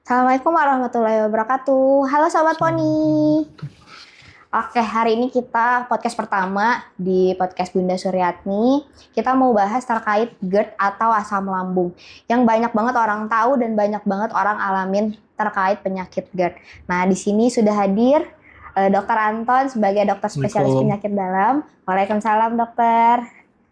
Assalamualaikum warahmatullahi wabarakatuh. Halo Sobat Poni. Oke, hari ini kita podcast pertama di podcast Bunda Suryatni. Kita mau bahas terkait GERD atau asam lambung yang banyak banget orang tahu dan banyak banget orang alamin terkait penyakit GERD. Nah, di sini sudah hadir Dr. Anton sebagai dokter spesialis penyakit dalam. Waalaikumsalam dokter.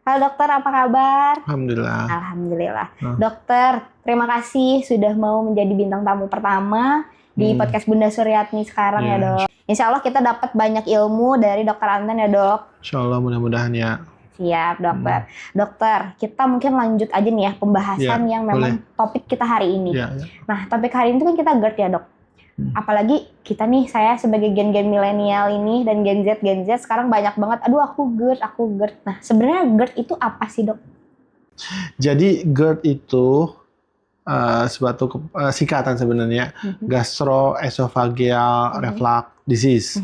Halo dokter, apa kabar? Alhamdulillah. Alhamdulillah. Dokter, terima kasih sudah mau menjadi bintang tamu pertama di podcast Bunda Suryatni sekarang ya dok. Insya Allah kita dapat banyak ilmu dari dokter Anton ya dok. Insya Allah mudah-mudahan ya. Siap dokter. Dokter, kita mungkin lanjut aja nih ya pembahasan yang memang topik kita hari ini. Nah, topik hari ini kan kita GERD ya dok. Apalagi kita nih, saya sebagai gen-gen milenial ini dan Gen Z sekarang banyak banget, aduh aku GERD. Nah, sebenarnya GERD itu apa sih dok? Jadi GERD itu suatu singkatan sebenarnya, gastroesophageal reflux disease.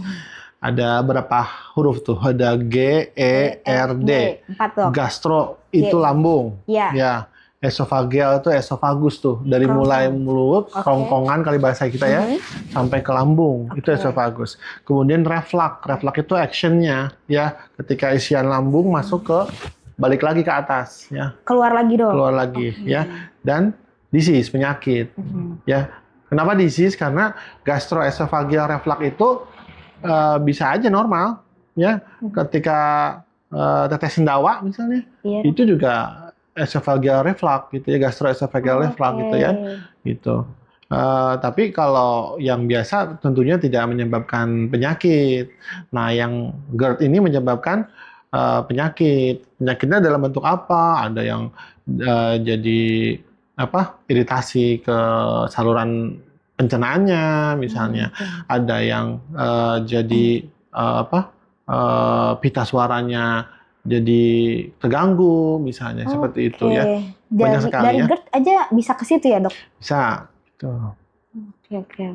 Ada berapa huruf tuh? Ada G, E, R, D. 4 dok. Gastro itu lambung. Ya. Esophageal itu esofagus tuh, dari mulai mulut, kerongkongan kali bahasa kita ya, sampai ke lambung, itu esofagus. Kemudian reflux itu actionnya ya, ketika isian lambung masuk ke, balik lagi ke atas ya. Keluar lagi dong. Keluar lagi ya. Dan disease, penyakit ya. Kenapa disease? Karena gastroesophageal reflux itu bisa aja normal ya, ketika tetes sendawa misalnya, itu juga esophageal reflux gitu ya, gastroesophageal reflux gitu ya, gitu. Tapi kalau yang biasa tentunya tidak menyebabkan penyakit. Nah, yang GERD ini menyebabkan penyakit. Penyakitnya dalam bentuk apa? Ada yang jadi iritasi ke saluran pencernaannya misalnya. Ada yang jadi pita suaranya jadi terganggu misalnya, seperti itu ya. Banyak sekali dari GERD aja bisa ke situ ya dok? Bisa. Tuh. Oke.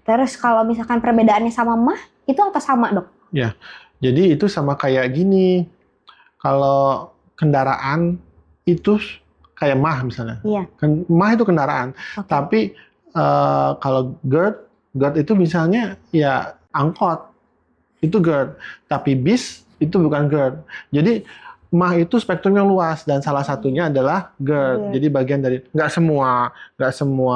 Terus kalau misalkan perbedaannya sama MAH, itu apa sama dok? Ya, jadi itu sama kayak gini. Kalau kendaraan itu kayak MAH misalnya. Iya. MAH itu kendaraan. Tapi kalau GERD itu misalnya ya angkot. Itu GERD. Tapi bis itu bukan GERD. Jadi MAH itu spektrumnya luas dan salah satunya adalah GERD. Jadi bagian dari nggak semua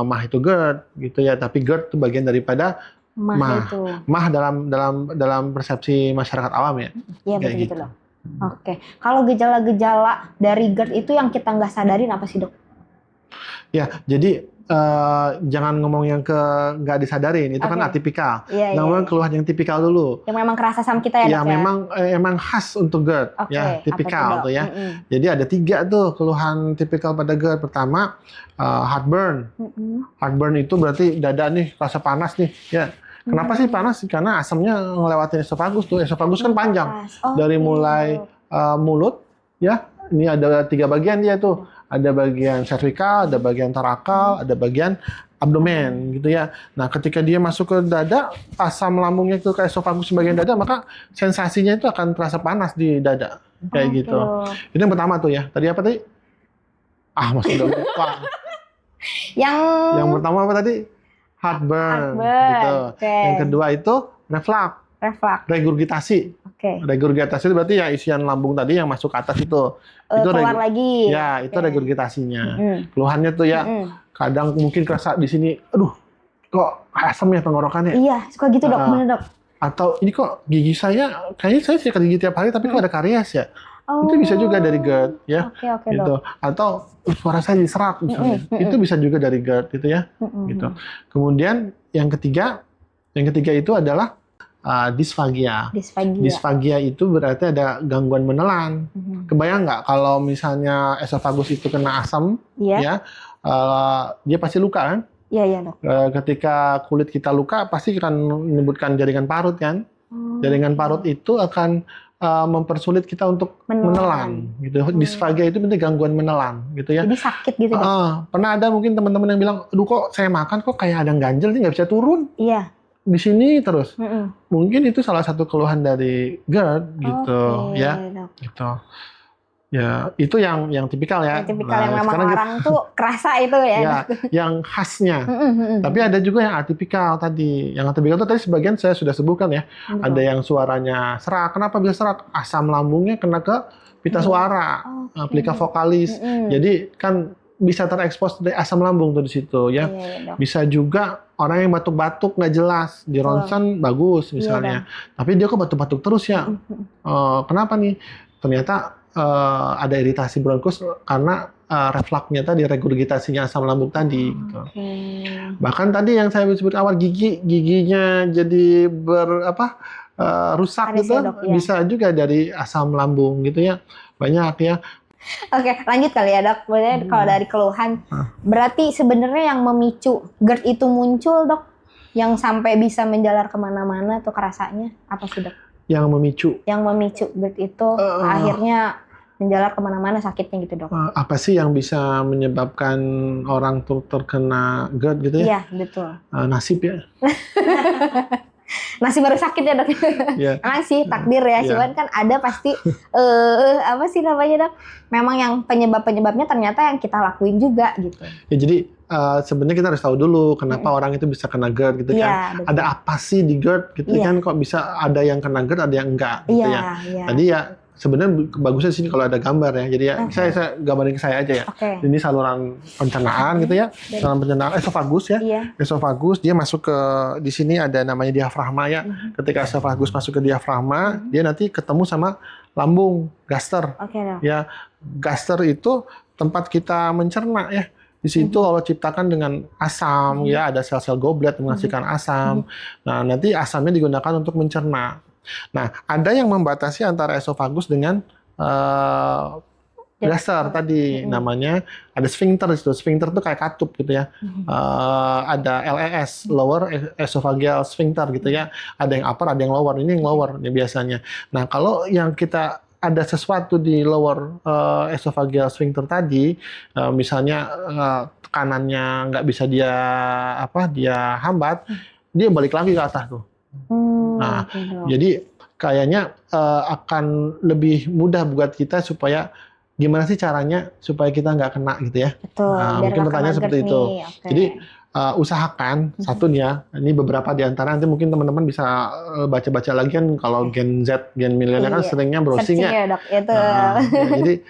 MAH itu GERD gitu ya, tapi GERD itu bagian daripada MAH. MAH dalam persepsi masyarakat awam ya. Iya betul gitu. Dok. Oke. Kalau gejala-gejala dari GERD itu yang kita nggak sadarin apa sih dok? Ya, jadi jangan ngomong yang nggak disadarin, itu kan atipikal. Ngomong keluhan yang tipikal dulu. Yang memang kerasa sama kita ya dok ya? Memang khas untuk GERD, ya tipikal tuh ya. Jadi ada 3 tuh keluhan tipikal pada GERD. Pertama, heartburn. Heartburn itu berarti dada nih, rasa panas nih, ya. Kenapa sih panas? Karena asamnya ngelewatin esofagus tuh. Esofagus kan panjang, dari mulai mulut, ya. Ini ada 3 bagian dia tuh. Ada bagian servikal, ada bagian torakal, ada bagian abdomen gitu ya. Nah, ketika dia masuk ke dada, asam lambungnya itu ke esofagus bagian dada, maka sensasinya itu akan terasa panas di dada. Kayak gitu. Itu yang pertama tuh ya. Tadi apa tadi? Masih udah lupa. Yang pertama apa tadi? Heartburn. Gitu. Yang kedua itu reflux. Regurgitasi. Regurgitasi itu berarti ya isian lambung tadi yang masuk ke atas itu keluar lagi. Ya, itu regurgitasinya. Keluhannya tuh ya, kadang mungkin kerasa di sini, aduh, kok asam ya tenggorokannya. Iya, suka gitu dok, bener dok. Atau ini kok gigi saya, kayaknya saya sikat gigi tiap hari, tapi kok ada karies ya. Itu bisa juga dari GERD ya. Gitu. Atau suara saya diserak misalnya. Itu bisa juga dari GERD gitu ya. Gitu. Kemudian yang ketiga itu adalah disfagia. Disfagia itu berarti ada gangguan menelan. Kebayang nggak kalau misalnya esofagus itu kena asam, ya, dia pasti luka kan? Iya dok. Ketika kulit kita luka, pasti akan menyebutkan jaringan parut kan? Jaringan parut itu akan mempersulit kita untuk menelan. Gitu. Disfagia itu berarti gangguan menelan, gitu ya. Jadi sakit gitu. Pernah ada mungkin teman-teman yang bilang, aduh kok saya makan kok kayak ada ganjel nih, nggak bisa turun. Iya. Di sini terus. Mungkin itu salah satu keluhan dari GERD gitu ya. Gitu. Ya, itu yang tipikal ya. Yang tipikal yang memang sekarang orang tuh kerasa itu ya. ya, yang khasnya. Tapi ada juga yang atipikal tadi. Yang atipikal itu tadi sebagian saya sudah sebutkan ya. Betul. Ada yang suaranya serak. Kenapa bisa serak? Asam lambungnya kena ke pita suara, plika vokalis. Jadi kan bisa terekspos dari asam lambung tuh di situ ya. Iya, Dok. Bisa juga orang yang batuk-batuk nggak jelas, di ronsen bagus misalnya. Tapi dia kok batuk-batuk terus ya. Kenapa nih? Ternyata ada iritasi bronkus karena refluksnya tadi, regurgitasinya asam lambung tadi. Gitu. Bahkan tadi yang saya sebut awal giginya jadi rusak Ada gitu, sih, Dok, ya. bisa juga dari asam lambung gitu ya. Banyak ya. Oke, lanjut kali ya, Dok. Maksudnya kalau dari keluhan, berarti sebenarnya yang memicu GERD itu muncul, Dok, yang sampai bisa menjalar kemana-mana tuh kerasanya apa sih, Dok? Yang memicu GERD itu akhirnya menjalar kemana-mana sakitnya gitu, Dok. apa sih yang bisa menyebabkan orang tuh terkena GERD gitu ya? Iya, betul. Nasib ya. Masih baru sakit ya, Dok. Yeah. Emang sih takdir ya, cuman kan ada pasti apa sih namanya, Dok? Memang yang penyebabnya ternyata yang kita lakuin juga gitu. Ya, jadi sebenarnya kita harus tahu dulu kenapa orang itu bisa kena GERD gitu kan. Betul. Ada apa sih di GERD gitu kan, kok bisa ada yang kena GERD ada yang enggak gitu ya. Tadi ya sebenarnya bagusnya sini kalau ada gambar ya. Jadi ya saya gambarin ke saya aja ya. Ini saluran pencernaan gitu ya. Saluran pencernaan esofagus ya. Esofagus dia masuk ke di sini ada namanya diafragma ya. Ketika esofagus masuk ke diafragma, dia nanti ketemu sama lambung, gaster. Ya, gaster itu tempat kita mencerna ya. Di situ Allah ciptakan dengan asam ya, ada sel-sel goblet menghasilkan asam. Nah, nanti asamnya digunakan untuk mencerna. Nah, ada yang membatasi antara esofagus dengan gaster tadi, namanya ada sphincter di situ. Sphincter itu kayak katup gitu ya. Ada LES, lower esophageal sphincter gitu ya. Ada yang upper, ada yang lower. Ini yang lower ya biasanya. Nah, kalau yang kita ada sesuatu di lower esophageal sphincter tadi, misalnya tekanannya nggak bisa dia hambat, dia balik lagi ke atas tuh. Nah, jadi kayaknya akan lebih mudah buat kita supaya gimana sih caranya supaya kita nggak kena gitu ya. Betul. Nah, mungkin pertanyaan seperti itu. Jadi usahakan satu nih ya, ini beberapa di antara nanti mungkin teman-teman bisa baca-baca lagi kan kalau Gen Z, Gen milenial kan seringnya browsing ya. Jadi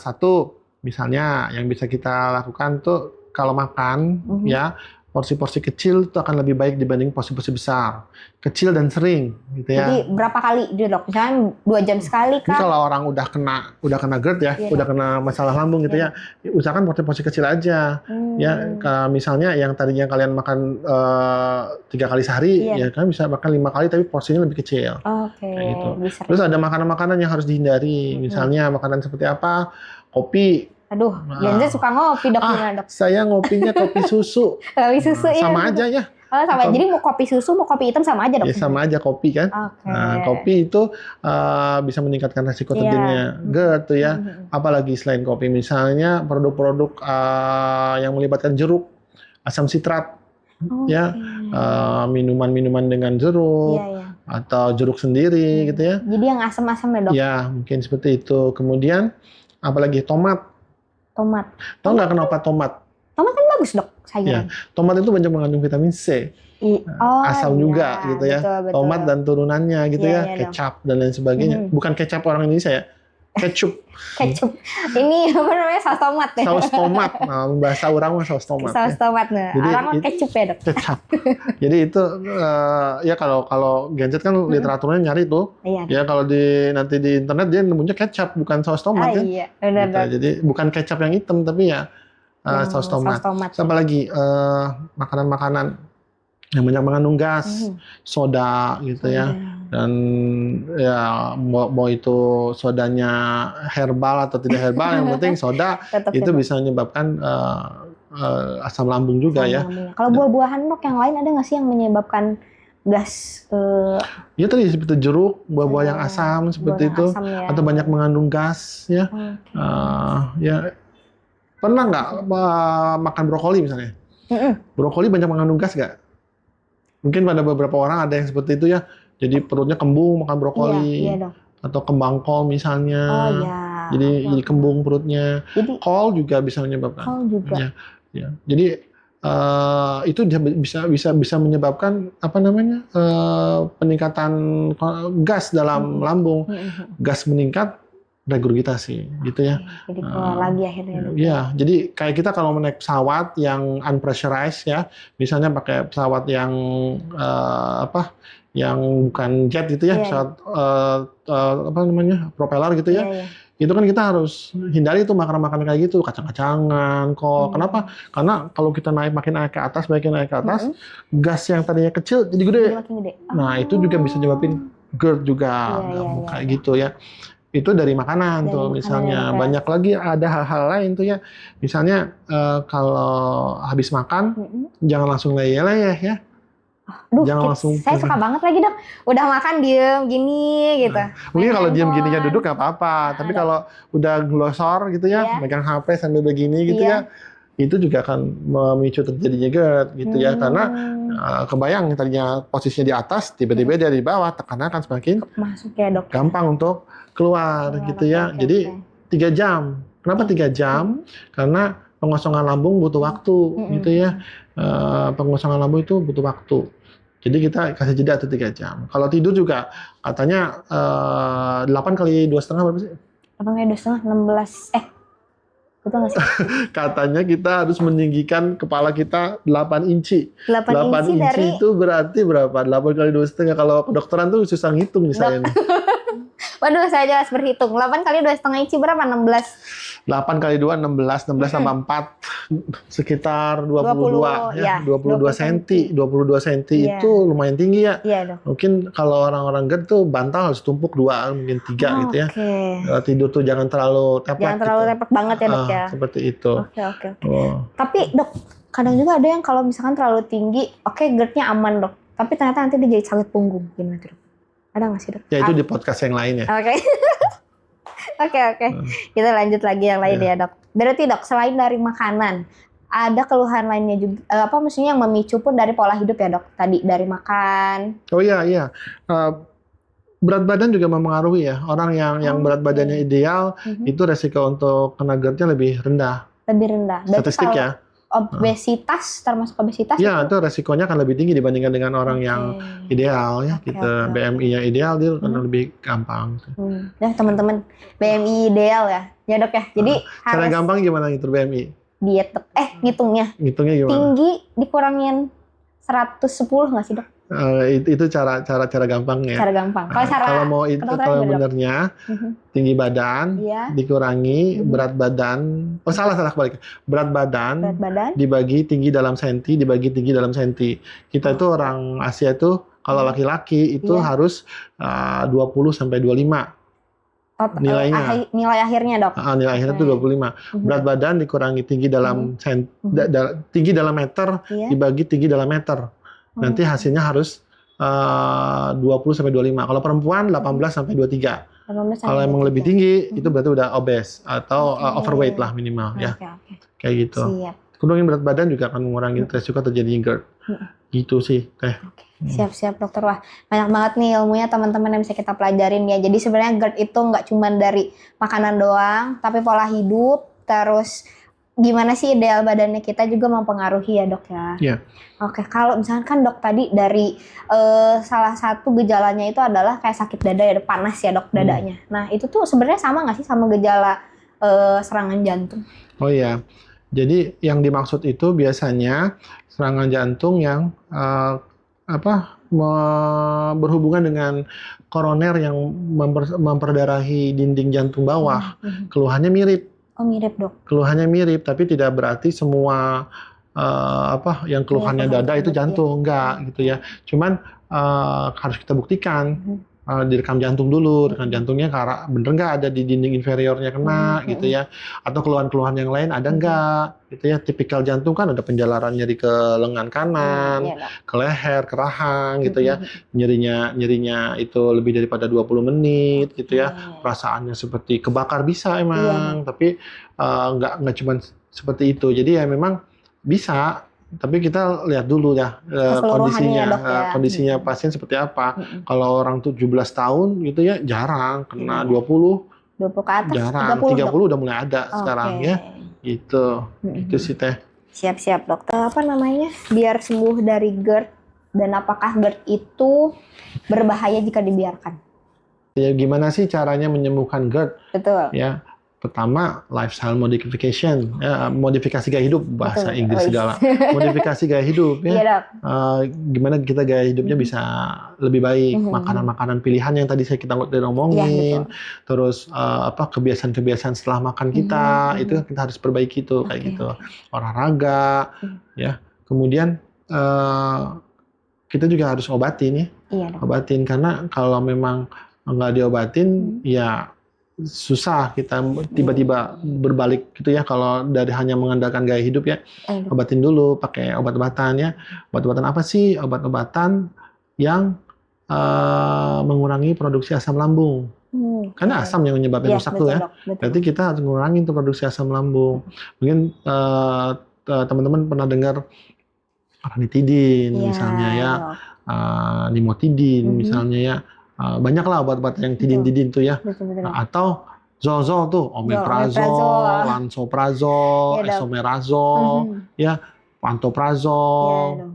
satu misalnya yang bisa kita lakukan tuh kalau makan ya porsi-porsi kecil itu akan lebih baik dibanding porsi-porsi besar. Kecil dan sering gitu ya. Jadi berapa kali dia, Dok? Misalnya 2 jam sekali kan? Ini kalau orang udah kena GERD ya, udah kena masalah lambung gitu ya, usahakan porsi-porsi kecil aja. Ya, misalnya yang tadinya kalian makan 3 kali sehari, ya kan bisa makan 5 kali tapi porsinya lebih kecil. Kayak gitu. Terus ada makanan-makanan yang harus dihindari. Misalnya makanan seperti apa? Kopi. Aduh, Gen Z suka ngopi, Dok, gimana, Dok? Saya ngopinya kopi susu. Kopi susu sama aja ya. Oh, sama. Jadi mau kopi susu, mau kopi hitam sama aja, Dok? Ya sama aja kopi kan. Nah, kopi itu bisa meningkatkan resiko terjadinya GERD tuh ya. Apalagi selain kopi, misalnya produk-produk yang melibatkan jeruk, asam sitrat, ya, minuman-minuman dengan jeruk, atau jeruk sendiri gitu ya. Jadi yang asam-asam ya, Dok? Ya, mungkin seperti itu. Kemudian apalagi tomat. Tahu nggak kenapa tomat? Tomat kan bagus, Dok, sayuran. Ya, tomat itu banyak mengandung vitamin C. Asam juga gitu ya. Betul. Tomat dan turunannya gitu ya, kecap dan lain sebagainya. Bukan kecap orang Indonesia ya. Ketchup. Ini apa namanya, saus tomat ya? Saus tomat. Nah, bahasa orang mah saus tomat. Saus tomat nih. Orang mah ketchup ya, Dok. Kecap. Jadi itu ya kalau Gen Z kan literaturnya nyari tuh. Ya kalau nanti di internet dia nemunya kecap bukan saus tomat kan. Iya, benar. Gitu. Jadi bukan kecap yang hitam tapi ya saus tomat. Apa lagi makanan-makanan yang banyak mengandung gas, soda gitu ya. Dan ya mau itu sodanya herbal atau tidak herbal, yang penting soda itu bisa menyebabkan asam lambung juga ya. Kalau buah-buahan, Dok, yang lain ada nggak sih yang menyebabkan gas? Ya tadi seperti jeruk, buah-buah yang asam seperti itu, atau banyak mengandung gas ya. Ya pernah nggak makan brokoli misalnya? Brokoli banyak mengandung gas nggak? Mungkin pada beberapa orang ada yang seperti itu ya. Jadi perutnya kembung makan brokoli, atau kembang kol misalnya. Jadi kembung perutnya. Jadi Kol juga bisa menyebabkan. kol juga. Ya. Jadi itu bisa menyebabkan peningkatan gas dalam lambung. Gas meningkat, regurgitasi, gitu ya. Jadi keluar lagi akhirnya. Ya, jadi kayak kita kalau naik pesawat yang unpressurized ya, misalnya pakai pesawat yang yang bukan jet gitu ya, pesawat propeller gitu ya. Itu kan kita harus hindari tuh makanan-makanan kayak gitu, kacang-kacangan, kok. Kenapa? Karena kalau kita makin naik ke atas, gas yang tadinya kecil jadi gede. Nah, itu juga bisa nyebabin GERD juga, kayak gitu ya. Itu dari makanan tuh misalnya. Banyak lagi ada hal-hal lain tuh ya. Misalnya kalau habis makan jangan langsung leyeh-leyeh ya. Jangan langsung. Saya suka banget lagi dok. Udah makan diem gini gitu. Mungkin kalau diem gini aja duduk nggak apa-apa. Tapi kalau udah glosor gitu ya, megang HP sambil begini gitu ya, itu juga akan memicu terjadinya GERD gitu ya. Karena kebayang tadinya posisinya di atas, tiba-tiba dia di bawah, tekanan akan semakin masuk ya dok. Gampang untuk keluar gitu ya. Jadi 3 jam. Kenapa 3 jam? Karena pengosongan lambung butuh waktu gitu ya. Pengosongan lambung itu butuh waktu. Jadi kita kasih jeda tuh 3 jam. Kalau tidur juga katanya 8 kali 2,5 berapa sih? 8 kali 2,5 16. Betul nggak sih? Katanya kita harus meninggikan kepala kita 8 inci. 8 inci dari itu berarti berapa? 8 kali 2,5. Kalau kedokteran tuh susah ngitung misalnya. Waduh, saya jelas berhitung. 8 kali 2,5 inci berapa? 16. 8 kali 2, 16. 16 tambah 4, sekitar 22 ya. 22 cm. 22 cm itu lumayan tinggi ya. Iya, dok. Mungkin kalau orang-orang GERD tuh bantal harus tumpuk 2, mungkin 3 gitu ya. Tidur tuh jangan terlalu teplek. Jangan terlalu teplek banget ya, dok ya. Seperti itu. Oke. Tapi, dok, kadang juga ada yang kalau misalkan terlalu tinggi, GERD-nya aman, dok. Tapi ternyata nanti dia jadi sakit punggung. Gimana tuh, dok? Ada nggak sih, dok? Ya itu di podcast yang lain ya. Oke. Kita lanjut lagi yang lain ya, dok. Berarti, dok, selain dari makanan, ada keluhan lainnya juga, maksudnya yang memicu pun dari pola hidup ya, dok? Tadi dari makan. Oh iya. Berat badan juga mempengaruhi ya. Orang yang berat badannya ideal, itu resiko untuk kena GERD-nya lebih rendah. Lebih rendah. Statistik ya. Obesitas, termasuk obesitas? Ya, itu resikonya akan lebih tinggi dibandingkan dengan orang yang ideal ya. BMI-nya ideal, dia akan lebih gampang. Nah, teman-teman, BMI ideal ya, dok ya. Jadi cara gampang gimana ngitung BMI? Diet, ngitungnya. Ngitungnya gimana? Tinggi dikurangin 110 nggak sih, dok? Itu cara gampangnya. Cara gampang. Kalau mau itu kalau benernya tinggi badan dikurangi berat badan. Oh salah kebalik. Berat badan dibagi tinggi dalam senti dibagi tinggi dalam senti. Kita itu orang Asia itu kalau laki-laki itu harus 20 sampai 25. Nilainya. Nilai akhirnya, dok. Nilai akhirnya itu 25. Berat badan dikurangi tinggi dalam tinggi dalam meter dibagi tinggi dalam meter. Nanti hasilnya harus 20 sampai 25. Kalau perempuan 18 sampai 23. Kalau emang lebih tinggi itu berarti udah obes atau overweight lah minimal ya. Kayak gitu. Kurangin berat badan juga akan mengurangi resiko terjadinya GERD. Gitu sih, Teh. Siap, dokter. Wah, banyak banget nih ilmunya teman-teman yang bisa kita pelajarin ya. Jadi sebenarnya GERD itu nggak cuma dari makanan doang, tapi pola hidup, terus gimana sih ideal badannya kita juga mempengaruhi ya, dok ya. Iya. Oke, kalau misalkan kan dok tadi dari salah satu gejalanya itu adalah kayak sakit dada ya, panas ya, dok, dadanya. Nah, itu tuh sebenarnya sama nggak sih sama gejala serangan jantung? Oh iya. Jadi yang dimaksud itu biasanya serangan jantung yang berhubungan dengan koroner yang memperdarahi dinding jantung bawah. Keluhannya mirip. Oh, mirip, dok. Keluhannya mirip, tapi tidak berarti semua yang keluhannya dada itu jantung, enggak gitu ya. Cuman harus kita buktikan, direkam jantung dulu, rekam jantungnya bener nggak ada di dinding inferiornya kena gitu ya. Atau keluhan-keluhan yang lain ada nggak gitu ya. Tipikal jantung kan ada penjalaran nyeri ke lengan kanan, ke leher, ke rahang gitu ya. Nyerinya itu lebih daripada 20 menit gitu ya. Perasaannya seperti kebakar bisa emang, tapi nggak cuma seperti itu. Jadi ya memang bisa, tapi kita lihat dulu ya kondisinya pasien seperti apa. Kalau orang 17 tahun gitu ya jarang kena 20 20 ke atas, jarang. 30 dok. 30 udah mulai ada sekarang ya. Gitu. Itu sih Teh. Siap-siap dokter. Apa namanya? Biar sembuh dari GERD, dan apakah GERD itu berbahaya jika dibiarkan? Ya gimana sih caranya menyembuhkan GERD? Betul. Ya, pertama lifestyle modification, ya, modifikasi gaya hidup, bahasa Betul. Inggris segala. Modifikasi gaya hidup ya. Iya dok. Gimana kita gaya hidupnya bisa lebih baik, makanan-makanan pilihan yang tadi kita udah ngomongin, Iya, terus kebiasaan-kebiasaan setelah makan kita, itu kita harus perbaiki tuh kayak gitu. Olahraga, ya. Kemudian kita juga harus obatin ya. Iya dok. Obatin, karena kalau memang nggak diobatin, ya susah kita tiba-tiba berbalik gitu ya, kalau dari hanya mengandalkan gaya hidup ya. Obatin dulu pakai obat-obatan ya. Obat-obatan apa sih? Obat-obatan yang mengurangi produksi asam lambung. Karena asam yang menyebabkan rusak tuh ya. Berarti kita harus mengurangi tuh produksi asam lambung. Mungkin teman-teman pernah dengar ranitidin misalnya ya, nimotidin misalnya ya. Banyaklah obat-obat yang tidin-tidin tuh ya. Atau zol tuh, omeprazol, lansoprazol, esomeprazol, ya, pantoprazol.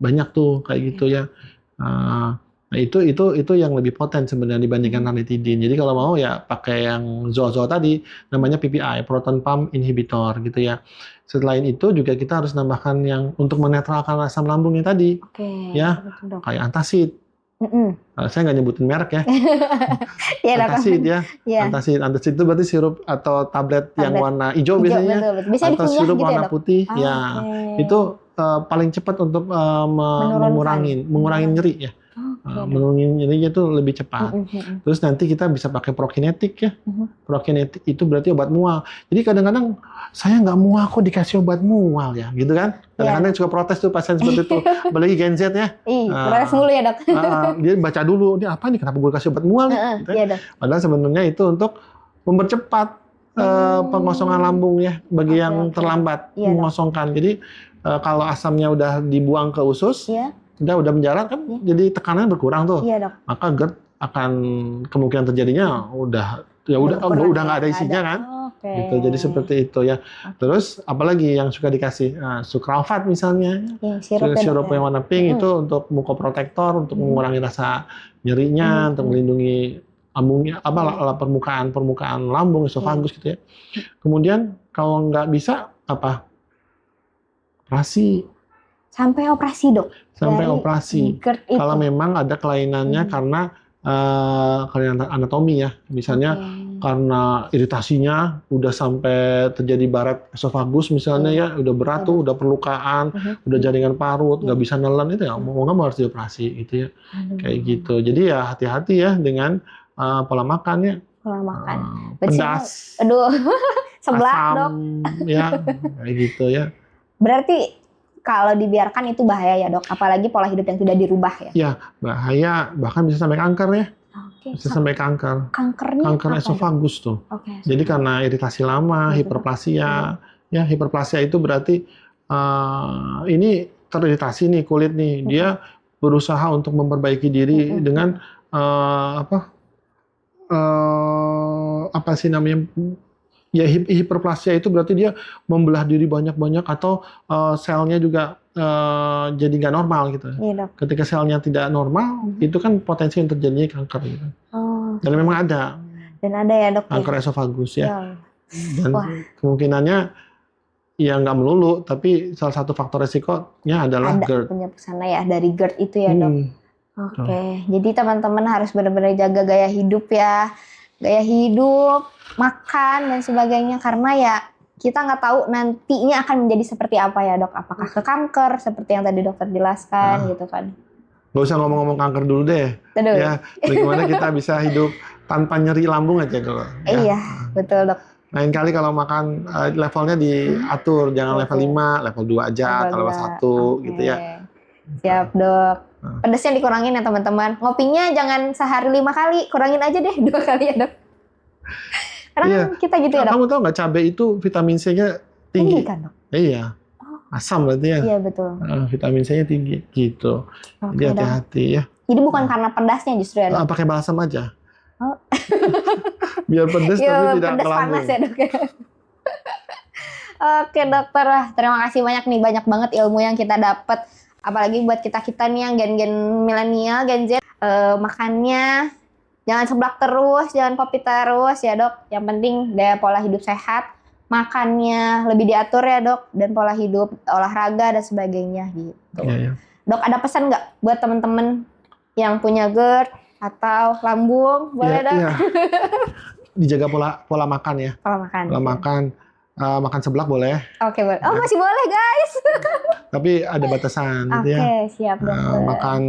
Banyak tuh kayak gitu ya. Nah, itu yang lebih poten sebenarnya dibandingkan ranitidin. Jadi kalau mau ya pakai yang zol tadi, namanya PPI, proton pump inhibitor gitu ya. Selain itu juga kita harus nambahkan yang untuk menetralkan asam lambungnya tadi, ya, kayak antacid. Saya nggak nyebutin merek ya. Antacid ya. Antacid itu berarti sirup atau tablet yang warna hijau biasanya, atau sirup gitu warna putih. Ya, itu paling cepat untuk mengurangi nyeri ya. Menurunkan nyerinya itu lebih cepat. Terus nanti kita bisa pakai prokinetik ya. Prokinetik itu berarti obat mual. Jadi kadang-kadang saya nggak mual kok dikasih obat mual ya, gitu kan? Kadang-kadang suka protes tuh pasien seperti itu, apalagi Gen Z ya. Protes mulu ya dok. Dia baca dulu, ini apa nih, kenapa gue kasih obat mual nih? Gitu. Padahal sebenarnya itu untuk mempercepat pengosongan lambung ya, bagi yang terlambat mengosongkan. Jadi kalau asamnya udah dibuang ke usus, udah menjalar kan, jadi tekanan berkurang tuh. Maka GERD akan kemungkinan terjadinya udah nggak ada isinya kan. Gitu. Jadi seperti itu ya. Terus apalagi yang suka dikasih sucralfat misalnya, sirup yang warna pink itu untuk mukoprotektor, untuk mengurangi rasa nyerinya, untuk melindungi lambungnya, permukaan lambung, esofagus gitu ya. Kemudian kalau nggak bisa apa? Operasi. Sampai operasi dok. Sampai operasi. Kalau memang ada kelainannya karena kelainan anatomi ya, misalnya karena iritasinya udah sampai terjadi baret esofagus misalnya ya, udah berat tuh, udah perlukaan, udah jaringan parut, nggak bisa nelen, itu ya mau nggak mau harus dioperasi gitu ya. Kayak gitu. Jadi ya hati-hati ya dengan pola makannya. Pola makan. Pedas. Aduh, seblak asam, dok. Ya, kayak gitu ya. Berarti kalau dibiarkan itu bahaya ya dok, apalagi pola hidup yang tidak dirubah ya? Ya, bahaya, bahkan bisa sampai kanker ya. Bisa sampai kanker. Kanker esofagus tuh. Jadi karena iritasi lama, hiperplasia. Ya, hiperplasia itu berarti ini teriritasi nih kulit nih. Dia berusaha untuk memperbaiki diri dengan apa sih namanya? Ya, hiperplasia itu berarti dia membelah diri banyak-banyak, atau selnya juga jadi nggak normal gitu. Ketika selnya tidak normal, itu kan potensi yang terjadinya kanker gitu. Dan memang ada. Dan ada ya dok. Kanker esofagus ya. Dan kemungkinannya ya nggak melulu, tapi salah satu faktor resikonya adalah GERD. Punya kesana ya dari GERD itu ya dok. Jadi teman-teman harus benar-benar jaga gaya hidup ya. Gaya hidup, makan dan sebagainya, karena ya kita nggak tahu nantinya akan menjadi seperti apa ya dok. Apakah ke kanker seperti yang tadi dokter jelaskan gitu kan. Gak usah ngomong-ngomong kanker dulu deh. Ya, bagaimana kita bisa hidup tanpa nyeri lambung aja dulu. Ya. Iya, betul dok. Lain kali kalau makan levelnya diatur, jangan level 5, level 2 aja, atau level 1 gitu ya. Siap dok. Pedasnya dikurangin ya teman-teman. Ngopinya jangan sehari 5 kali, kurangin aja deh 2 kali ya dok. Karena kita gitu ya dok. Kamu tahu nggak, cabai itu vitamin C-nya tinggi kan dok? Iya. Asam berarti ya. Iya betul. Vitamin C-nya tinggi gitu. Jadi hati-hati ya. Jadi bukan karena pedasnya justru ya dok. Pakai balsam aja. Oh. Biar pedes tapi tidak pedas melambung. panas ya dok. Oke dokter, terima kasih banyak nih, banyak banget ilmu yang kita dapat. Apalagi buat kita nih yang gen-gen milenial, Gen Z, makannya jangan seblak terus, jangan kopi terus ya dok. Yang penting gaya pola hidup sehat, makannya lebih diatur ya dok, dan pola hidup, olahraga dan sebagainya gitu. Iya. Dok, ada pesan nggak buat temen-temen yang punya GERD atau lambung? Boleh dok? Iya. Dijaga pola makan ya. Pola makan. Pola makan. Makan seblak boleh, Oke, boleh. Oh, masih boleh guys. tapi ada batasan gitu ya. Oke, siap dokter. Makan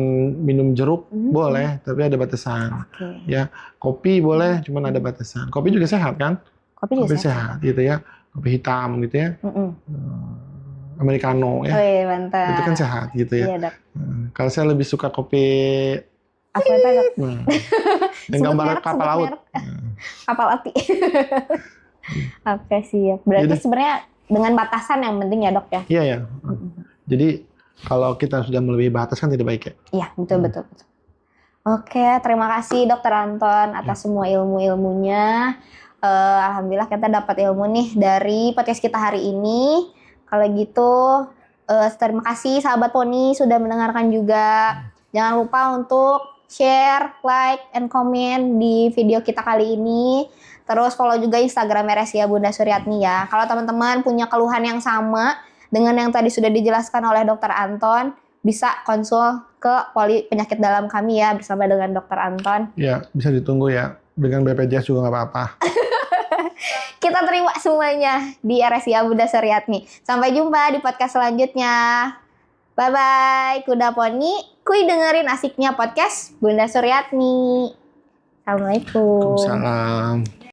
minum jeruk boleh, tapi ada batasan. Oke. Ya, kopi boleh, cuman ada batasan. Kopi juga sehat kan? Kopi juga sehat gitu ya. Kopi hitam gitu ya. Americano ya. Wih, mantap. Itu kan sehat gitu ya. Iya, Dok. Kalau saya lebih suka kopi Apa Dok? yang gambar kapal laut. Kapal api. Oke, siap. Berarti sebenarnya dengan batasan yang penting ya, Dok ya. Iya ya. Jadi kalau kita sudah melebihi batas kan tidak baik ya. Iya, betul. Oke, terima kasih Dokter Anton atas semua ilmu-ilmunya. Alhamdulillah kita dapat ilmu nih dari podcast kita hari ini. Kalau gitu, terima kasih sahabat Poni sudah mendengarkan juga. Jangan lupa untuk share, like, and comment di video kita kali ini. Terus follow juga Instagram Resia Bunda Suryatni ya. Kalau teman-teman punya keluhan yang sama dengan yang tadi sudah dijelaskan oleh Dokter Anton, bisa konsul ke poli penyakit dalam kami ya bersama dengan Dokter Anton. Ya, bisa ditunggu ya. Dengan BPJS juga nggak apa-apa. Kita terima semuanya di Resia Bunda Suryatni. Sampai jumpa di podcast selanjutnya. Bye-bye. Kuda Poni, kuy dengerin asiknya podcast Bunda Suryatni. Assalamualaikum. Waalaikumsalam.